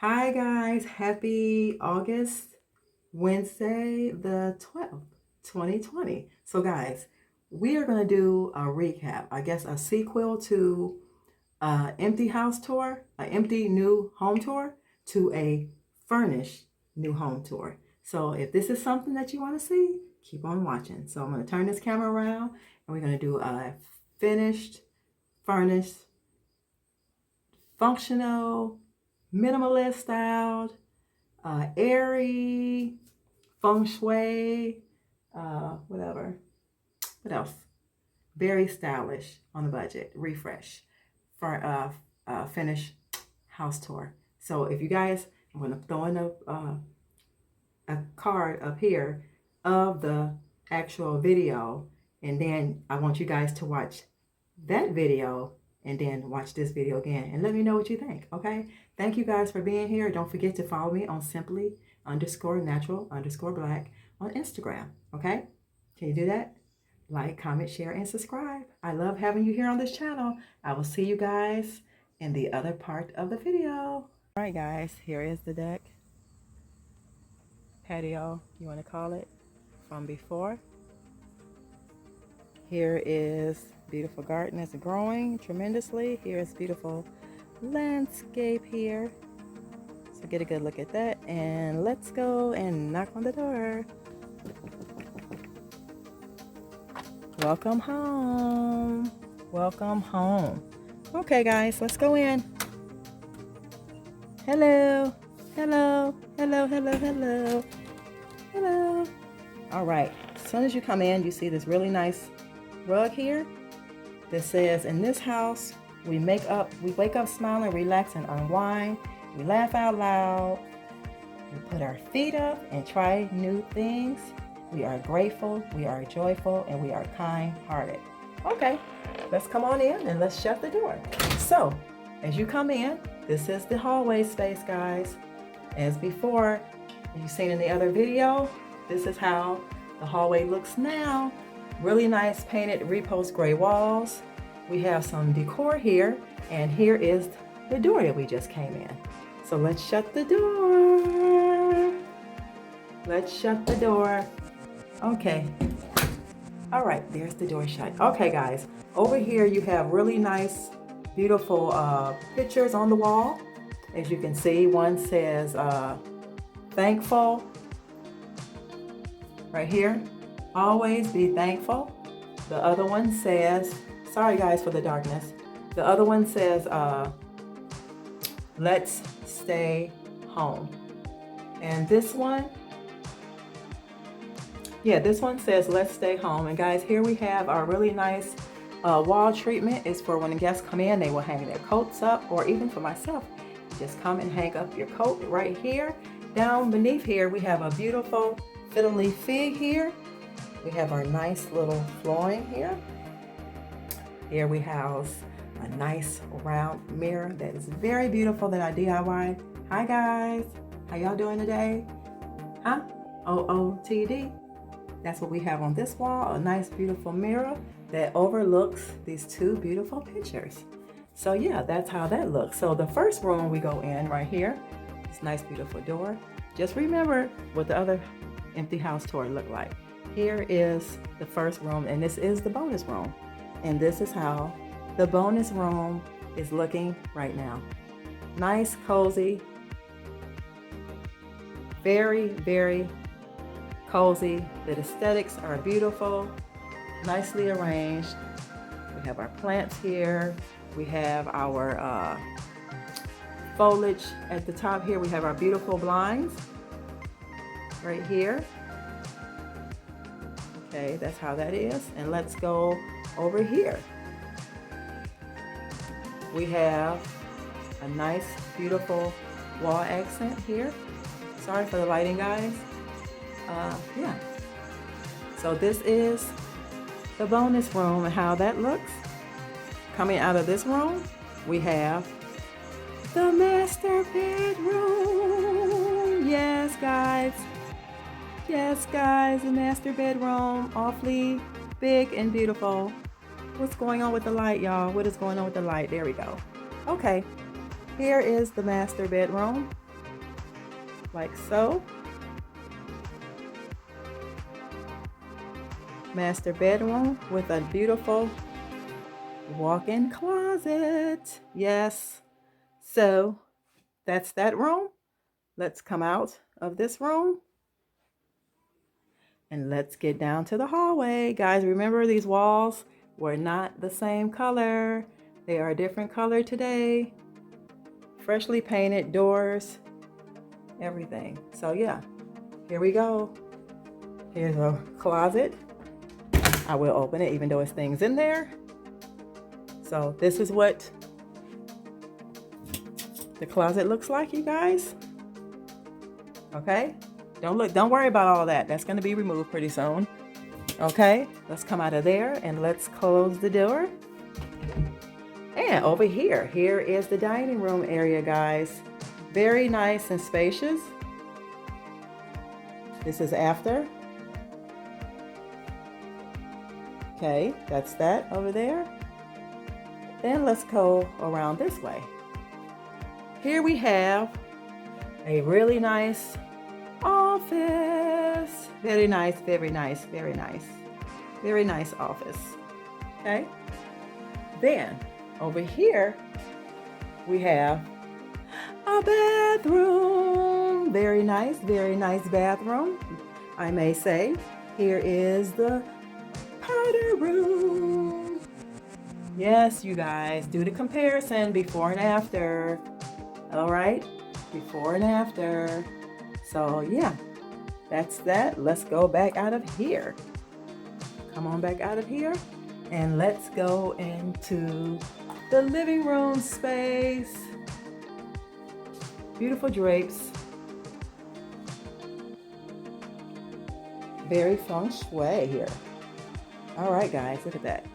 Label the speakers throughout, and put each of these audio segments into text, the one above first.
Speaker 1: Hi guys, happy August, Wednesday the 12th, 2020. So guys, we are going to do a recap, I guess a sequel to empty house tour, an empty new home tour to a furnished new home tour. So if this is something that you want to see, keep on watching. So I'm going to turn this camera around and we're going to do a finished, furnished, functional, minimalist styled, airy, feng shui, whatever. What else? Very stylish on the budget. Refresh for finish house tour. So if you guys, I'm gonna throw in a card up here of the actual video, and then I want you guys to watch that video and then watch this video again and let me know what you think. Okay, thank you guys for being here. Don't forget to follow me on simply_natural_black on Instagram. Okay, can you do that? Like, comment, share, and subscribe. I love having you here on this channel. I will see you guys in the other part of the video. All right guys, here is the deck, patio you want to call it, from before. Here is beautiful garden that's growing tremendously. Here's beautiful landscape here. So get a good look at that, and let's go and knock on the door. Welcome home. Welcome home. Okay guys, let's go in. Hello. Hello. Hello. Hello. Hello. Hello. All right. As soon as you come in, you see this really nice rug here that says, in this house we wake up smiling, relax, and unwind. We laugh out loud, we put our feet up and try new things. We are grateful, we are joyful, and we are kind-hearted. Okay, let's come on in and let's shut the door. So as you come in, this is the hallway space, guys. As before, you've seen in the other video, this is how the hallway looks now. Really nice painted repost gray walls. We have some decor here, and here is the door that we just came in. So let's shut the door. Let's shut the door. Okay. All right, there's the door shut. Okay guys, over here you have really nice, beautiful pictures on the wall. As you can see, one says thankful right here. Always be thankful. The other one says, sorry guys for the darkness. The other one says, let's stay home. And this one, yeah, this one says, let's stay home. And guys, here we have our really nice wall treatment. It's for when the guests come in, they will hang their coats up, or even for myself, just come and hang up your coat right here. Down beneath here, we have a beautiful fiddle-leaf fig here. We have our nice little flooring here. Here we house a nice round mirror that is very beautiful that I DIY'd. Hi guys, how y'all doing today? Huh? OOTD. That's what we have on this wall, a nice beautiful mirror that overlooks these two beautiful pictures. So yeah, that's how that looks. So the first room we go in right here, this nice beautiful door. Just remember what the other empty house tour looked like. Here is the first room, and this is the bonus room. And this is how the bonus room is looking right now. Nice, cozy, very, very cozy. The aesthetics are beautiful, nicely arranged. We have our plants here. We have our foliage at the top here. We have our beautiful blinds right here. Okay, that's how that is. And let's go over here. We have a nice, beautiful wall accent here. Sorry for the lighting, guys. Yeah. So this is the bonus room and how that looks. Coming out of this room, we have the master bedroom. Yes, guys. Yes, guys, the master bedroom, awfully big and beautiful. What's going on with the light, y'all? What is going on with the light? There we go. Okay, here is the master bedroom. like so. Master bedroom with a beautiful walk-in closet. Yes. So that's that room. Let's come out of this room and let's get down to the hallway. Guys, remember these walls were not the same color. They are a different color today. Freshly painted doors, everything. So yeah, here we go. Here's a closet. I will open it even though it's things in there. So this is what the closet looks like, you guys. Okay, don't worry about all that. That's going to be removed pretty soon. Okay, let's come out of there and let's close the door. And over here is the dining room area, guys. Very nice and spacious. This is after. Okay, that's that over there. Then let's go around this way. Here we have a really nice office. Very nice, very nice, very nice. Very nice office. Okay. Then over here we have a bathroom. Very nice bathroom, I may say. Here is the powder room. Yes, you guys, do the comparison before and after. All right, before and after. So yeah, that's that. Let's go back out of here. Come on back out of here and let's go into the living room space. Beautiful drapes. Very feng shui here. All right, guys, look at that.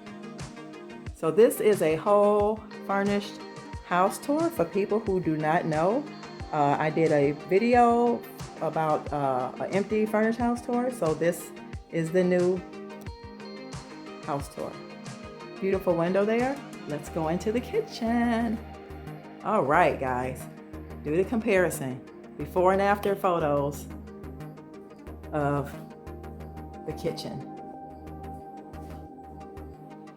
Speaker 1: So this is a whole furnished house tour for people who do not know. I did a video about an empty furnished house tour. So this is the new house tour. Beautiful window there. Let's go into the kitchen. All right, guys, do the comparison. Before and after photos of the kitchen.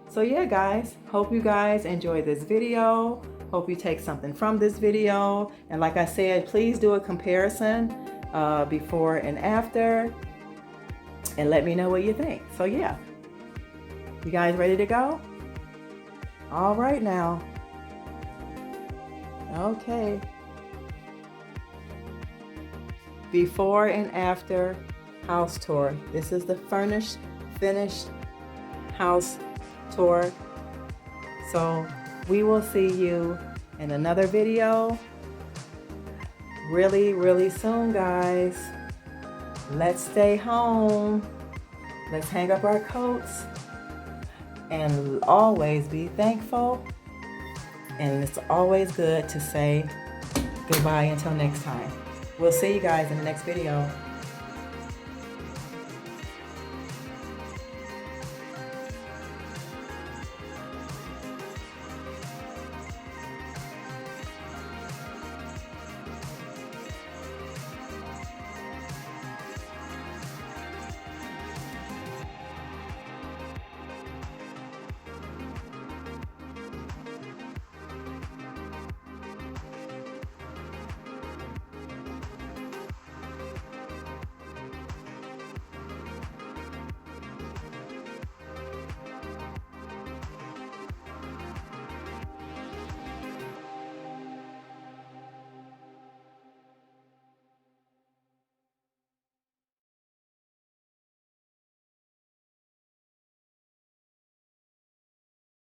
Speaker 1: So yeah, guys, hope you guys enjoy this video. Hope you take something from this video. And like I said, please do a comparison before and after and let me know what you think. So yeah, you guys ready to go? All right now. Okay. Before and after house tour. This is the furnished, finished house tour. So we will see you in another video really soon, guys. Let's stay home. Let's hang up our coats and always be thankful. And it's always good to say goodbye until next time. We'll see you guys in the next video.